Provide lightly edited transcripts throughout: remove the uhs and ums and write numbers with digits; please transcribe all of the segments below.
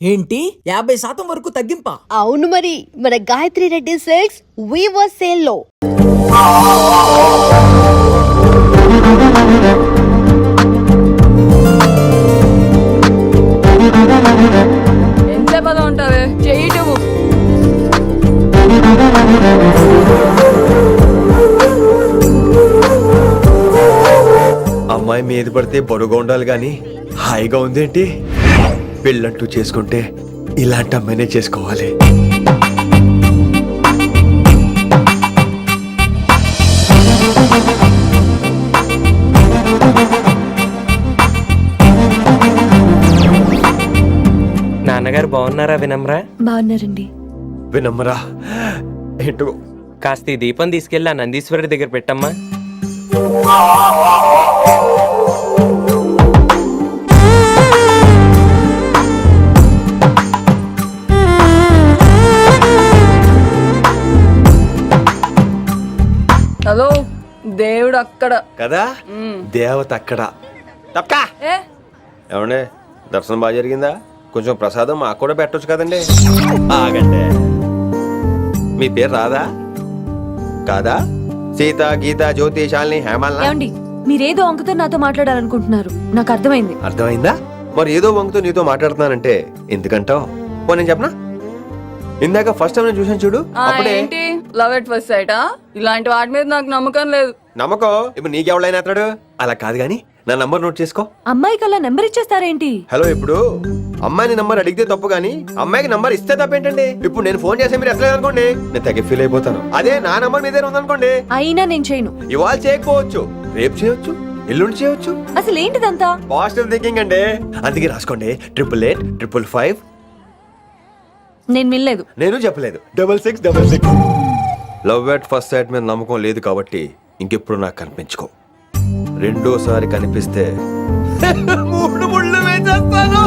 ఏంటి 50% వరకు తగ్గింపా? అవును మరి, మన Gayatri Reddy silks weaver sale లో. ఎంతసేపు ఉంటావే చేయటము. అమ్మాయి మీద పడితే బరువుగా ఉండాలి గాని హాయిగా ఉందేంటి? పెళ్ళంటూ చేసుకుంటే ఇలాంటి అమ్మాయినే చేసుకోవాలి. నాన్నగారు బాగున్నారా వినమ్రా? బాగున్నారండి. వినమ్రా ఏంటో కాస్త ఈ దీపం తీసుకెళ్ళి ఆ నందీశ్వరుడి దగ్గర పెట్టమ్మా. హలో, దేవుడు అక్కడ కదా దేవత అక్కడ. తప్పకా ఏ ఏమండే దర్శనం బాగా జరిగిందా? కొంచెం ప్రసాదం మాకు కూడా పెట్టొచ్చు కదండి. ఆగండి, మీ పేరు రాదా కాదా? సీత, గీత, జ్యోతి, శాలిని, హేమల్. ఏమండి, మీరేదో వంకతో నాతో మాట్లాడాలనుకుంటున్నారు, నాకు అర్థమైంది. అర్థమైందా? మరి ఏదో వంగుతో నీతో మాట్లాడుతున్నానంటే ఎందుకంటావు? నేను చెప్పనా? ఇందాక ఫస్ట్ టైం నేను చూసాను చూడు, అప్పుడే. ఏంటి లవ్ ఎట్ ఫస్ట్ సైటా? ఇలాంటి వాటి మీద నాకు నమ్మకం లేదు. నమ్మకం ఇప్పుడు నీకెవడైనా అతడు? అలా కాదు గాని నా నంబర్ నోట్ చేసుకో. అమ్మాయికి అలా నెంబర్ ఇచ్చేస్తారేంటి? హలో, ఇప్పుడు అమ్మాయిని నంబర్ అడిగితే తప్పు గానీ అమ్మాయికి నంబర్ ఇస్తే తప్పేంటండి? ఇప్పుడు నేను ఫోన్ చేస్తే మీరు ఎట్లా అనుకోండి, నేను తగ్గ ఫీల్ అయిపోతాను. అదే నా నంబర్ మీ దగ్గర ఉందనుకోండి, అయినా నేను చేయను. ఇవాళ చేయకపోవచ్చు, రేపు చేయొచ్చు, ఎల్లుండి చేయొచ్చు. అసలు ఏంటిదంతా? పాజిటివ్ థింకింగ్ అండి. అందుకే రాసుకోండి 888 నేను వినలేదు. నేను చెప్పలేదు 6666. లవ్ ఎట్ ఫస్ట్ సైట్ మీద నమ్మకం లేదు కాబట్టి ఇంకెప్పుడు నాకు కనిపించుకో. రెండోసారి కనిపిస్తే 3 ముళ్ళు వేసేస్తాను.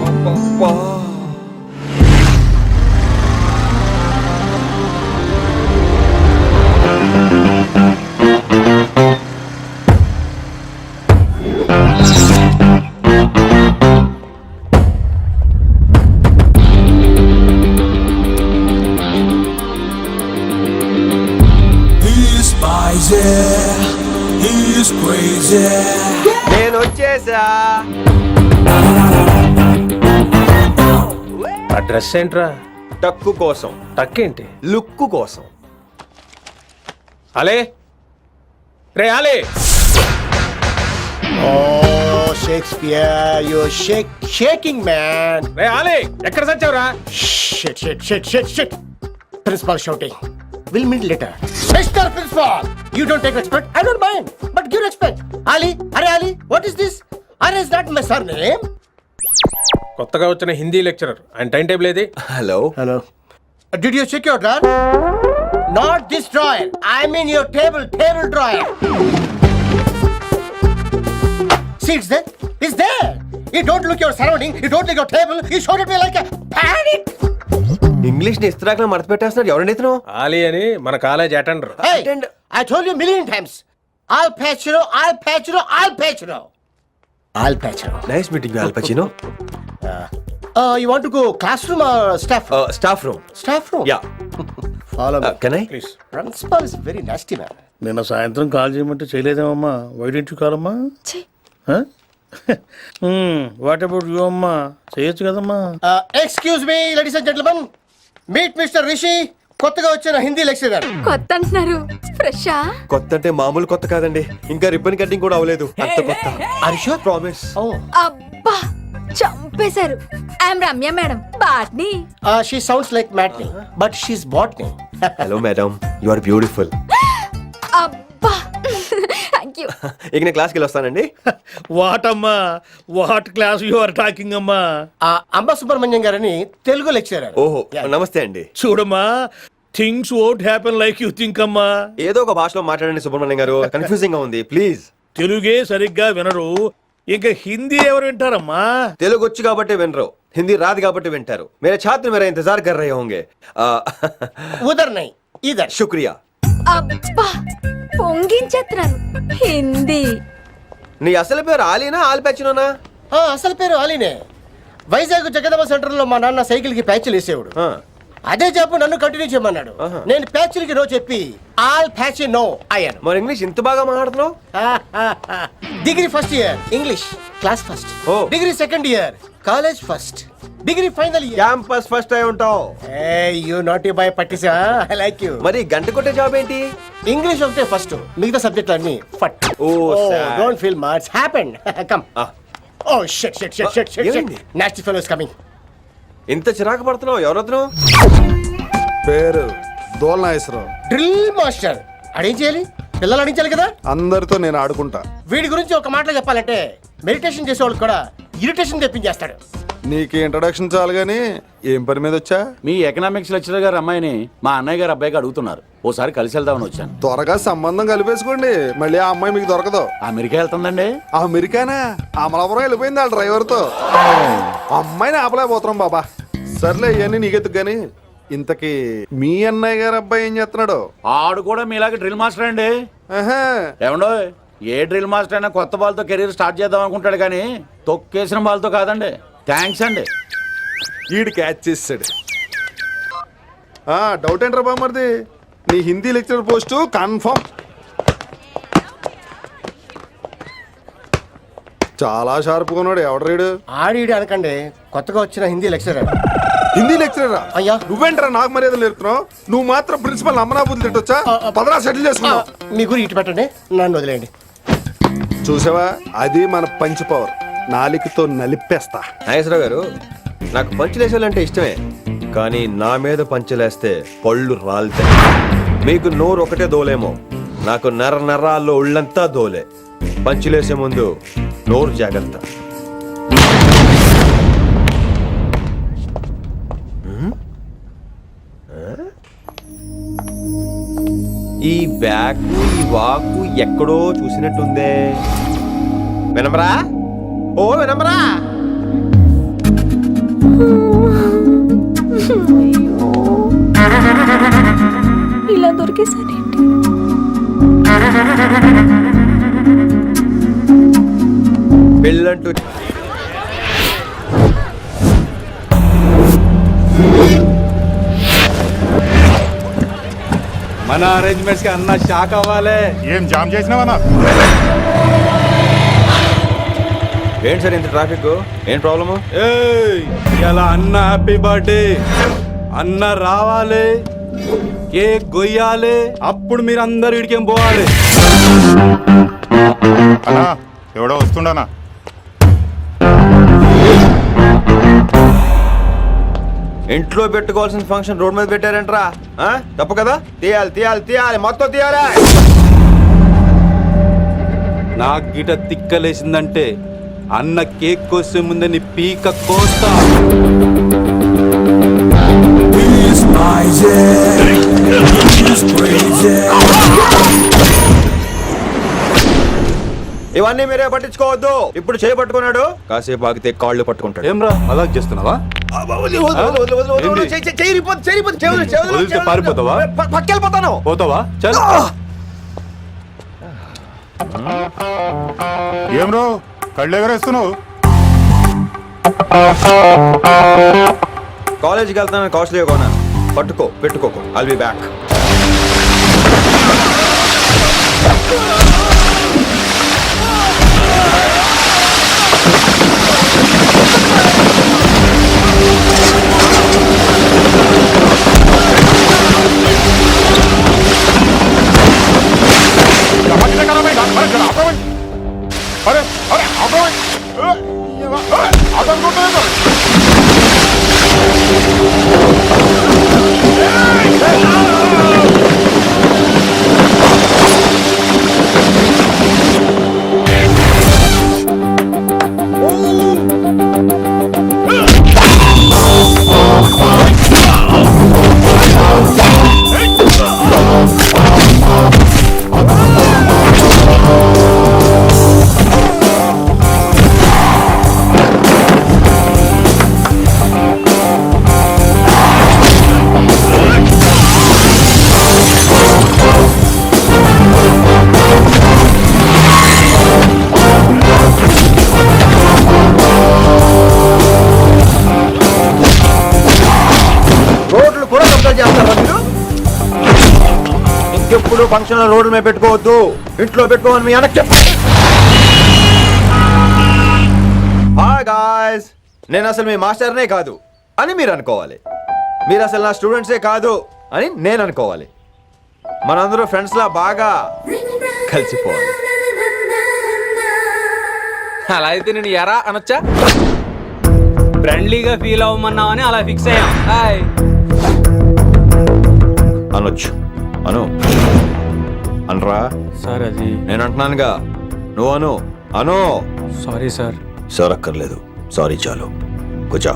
అబ్బబ్బా. నేను వచ్చేసా. ఆ డ్రెస్ ఏంట్రా? టక్కు కోసం, టక్కేంటి? లుక్కు కోసం. అలే రే అలే. Oh, Shakespeare, you're shaking, man. రే అలే, ఎక్కడ సచ్చావురా? Shit. Principal shouting. We'll meet later. Mr. Principal, you don't take respect. I don't mind, but give respect. Ali, Ali, what is this? Is that my surname? కొత్తగా వచ్చిన Hindi lecturer, ఆయన time table ఏది? Hello. Did you check your drawer? Not this drawer. I mean your table drawer. See, it's there. It's there. You don't look your surrounding. You don't look your table. You showed at me like a panic. English ని ఇస్త్రాక్ మడత పెట్టేస్తున్నాడు. ఎవరండి ఇతను? ఆలీ అని మన college attender. Hey, I told you a million times. I'll patch you. Nice meeting you, all పచినో. You want to go classroom or staff room? Staff room. Staff room? Yeah. Follow me. Can I? Please. Principal is very nasty, man. నిన్న సాయంత్రం call చేయమంటే చేయలేదేమమ్మా? వైడెంట్ కాలమ్మా? What about you అమ్మా? చేయొచ్చు కదమ్మా. Excuse me, ladies and gentlemen. Meet Mr. Rishi. కొత్తగా వచ్చిన Hindi lecturer. కొత్త అంటున్నారు, ఫ్రెషా? కొత్త అంటే మామూలు కొత్త కాదండి, ఇంకా రిబ్బన్ కటింగ్ కూడా అవ్వలేదు. అంత కొత్త. Are you sure? Promise. Oh. అబ్బా, చంపేశారు. I'm Ramya madam, botany. She sounds like Matney, but she's botany. Hello madam, you are beautiful. అబ్బా, థ్యాంక్ యూ. ఇక నేను క్లాస్కి వెళ్ళొస్తానండి. వాట్ అమ్మా? What class you are talking అమ్మా? అంబ సుబ్రహ్మణ్యం గారని తెలుగు లెక్చరర్. ఓహో, నమస్తే అండి. చూడమ్మా, things won't happen like you think అమ్మా. ఏదో ఒక భాషలో మాట్లాడండి సుబ్రహ్మణ్యం గారు, కన్ఫ్యూజింగ్ గా ఉంది. ప్లీజ్. తెలుగే సరిగ్గా వినరు, ఇంకా హిందీ ఎవరు వింటారమ్మా? తెలుగు వచ్చు కాబట్టి వినరు, హిందీ రాదు కాబట్టి వింటారు. मेरे छात्र मेरा इंतजार कर रहे होंगे. उधर नहीं, इधर. शुक्रिया. అబ్బా, పొంగించేస్తున్నాను. హిందీ. నీ అసలు పేరు ఆలీనా ఆల్ పచ్చినోనా? అసలు పేరు అలీనే. వైజాగ్ జగదమ్మ సెంటర్ లో మా నాన్న సైకిల్ కి ప్యాచ్లు వేసేవాడు. ఆ, అదే జాబ్ నన్ను కంటిన్యూ చేయమన్నాడు. నేను ప్యాచ్లకి నో చెప్పి ఆల్ ప్యాచ్ నో అయ్యాను. మరి ఇంగ్లీష్ ఇంత బాగా మాట్లాడుతున్నావు? Degree first year English class first, oh. Degree second year college first, degree final year campus first అయి ఉంటావు. యూ నాటీ బాయ్ పట్టిసా. I like you. మరి గంట కొట్టే జాబ్ ఏంటి? ఇంగ్లీష్ ఒకటే ఫస్ట్, మిగతా సబ్జెక్టులు అన్ని ఫట్. Oh, sad. Don't feel much happened. Come. ఆ, oh shit shit shit shit shit. ఏమైంది? Nasty fellows coming. ఇంత చిరాకు పడుతున్నావు? ఎవరొద్దు? పేరు దోల్నాగేశ్వరరావు. Drill master. అడేం చేయాలి? పిల్లలు అడించాలి కదా. అందరితో నేను ఆడుకుంటా. వీడి గురించి ఒక మాటలో చెప్పాలంటే మెడిటేషన్ చేసేవాళ్ళు కూడా ఇరిటేషన్ తెప్పించేస్తాడు. నీకు ఇంట్రడక్షన్ చాలు గానీ ఏం పని మీద వచ్చా? మీ ఎకనామిక్స్ లెక్చరర్ గారు అమ్మాయిని మా అన్నయ్య గారు అబ్బాయికి అడుగుతున్నారు. ఓసారి కలిసి వెళ్దామని వచ్చాను. త్వరగా సంబంధం కలిపేసుకోండి, మళ్ళీ ఆ అమ్మాయి మీకు దొరకదు. అమెరికా వెళ్తుందండి. అమెరికానా? అమలాపురం వెళ్ళిపోయింది వాళ్ళ డ్రైవర్తో. అమ్మాయిని ఆపలేకపోతున్నాం బాబా. సర్లే ఇవన్నీ నీకెత్తుకు గాని ఇంతకీ మీ అన్నయ్య గారు అబ్బాయి ఏం చేస్తున్నాడు? ఆడు కూడా మీలాగే డ్రిల్ మాస్టర్ అండి. ఆహా. ఏమండో, ఏ డ్రిల్ మాస్టర్ అయినా కొత్త బాల్తో కెరీర్ స్టార్ట్ చేద్దాం అనుకుంటాడు కానీ తొక్కేసిన బాల్తో కాదండి. థ్యాంక్స్ అండి. ఈడు క్యాచ్ చేసాడు. డౌట్ ఏంట్రా బామ్మర్ది, నీ హిందీ లెక్చరర్ పోస్టు కన్ఫర్మ్. చాలా షార్ప్గా ఉన్నాడు. ఎవడరీడు? ఆడిడి అనకండి, కొత్తగా వచ్చిన హిందీ లెక్చరర్. హిందీ లెక్చరరా? అయ్యా. నువ్వేంట్రా నాకు మర్యాదలు నేర్పుతున్నావు? నువ్వు మాత్రం ప్రిన్సిపల్ అమ్మనాబుద్ధి తిట్టొచ్చా? పదరా సెటిల్ చేసుకున్నావు. మీ గురి ఇటు పెట్టండి, నన్ను వదిలేయండి. చూసావా, అది మన పంచ్ పవర్. నాలికతో నలిపేస్తా. నాగేశ్వరరావు గారు, నాకు పంచులేసాలంటే ఇష్టమే, కానీ నా మీద పంచులేస్తే పళ్ళు రాలుతాయి. మీకు నోరు ఒకటే దోలేమో, నాకు నరాల్లో ఒళ్ళంతా దోలే. పంచులేసే ముందు నోరు జాగ్రత్త. ఈ బ్యాకు ఈ వాకు ఎక్కడో చూసినట్టుందే. వినమరా? ఓ వినమరా? ఇలా దొరికేసానేంటి? పెళ్ళంటూ మన అరేంజ్మెంట్స్ కి అన్న షాక్ అవ్వాలి. ఏం జామ్ చేసినావా? ఏంటి సార్ ఇంత ట్రాఫిక్? ఏం ప్రాబ్లము? ఇలా అన్న హ్యాపీ బర్త్డే, అన్న రావాలి, కేక్ గొయ్యాలి, అప్పుడు మీరు అందరు ఇడికేం పోవాలి. అన్నా ఎవడో వస్తుండనా? ఇంట్లో పెట్టుకోవాల్సిన ఫంక్షన్ రోడ్ మీద పెట్టారంటరా? తప్పు కదా? తీయాలి తీయాలి తీయాలి, మొత్తం తీయాలి. నాకు గిట తిక్కలేసిందంటే అన్న కేక్ కోసే ముందే నీ పీక కోస్తా. ఇవన్నీ మీరే పట్టించుకోవద్దు. ఇప్పుడు చేయి పట్టుకున్నాడు, కాసేపు ఆగితే కాళ్ళు పట్టుకుంటాడు. ఏమ్రా అలా చేస్తున్నావా? పారిపోతావా? పక్కెళ్ళిపోతాను. పోతావా? చల్. ఏం రో కళ్ళు ఎగరేస్తున్నావు? కాలేజీకి వెళ్తానని కాస్ట్లీగా కొనా. పట్టుకో, పెట్టుకోకు. I'll be back. అరే అరే స్కూల్ ఫంక్షన్ రోడ్ల మీద పెట్టుకోవద్దు, ఇంట్లో పెట్టుకోమని మీ అన్నకి చెప్పు. హాయ్ గాయ్స్, నేను అసలు మీ మాస్టర్నే కాదు అని మీరు అనుకోవాలి. మీరు అసలు నా స్టూడెంట్సే కాదు అని నేను అనుకోవాలి. మనందరూ ఫ్రెండ్స్ లా బాగా కలిసిపోవాలి. అలా అయితే నేను ఎరా అనొచ్చా? ఫ్రెండ్లీగా ఫీల్ అవ్వమన్నావని అలా ఫిక్స్ అయ్యాం. హాయ్ అనొచ్చు, అను అనరా. సార్ అది నేను అంటున్నానుగా, నువ్వు అను. Sorry sir. సార్ అక్కర్లేదు, సారీ చాలు. కూర్చో.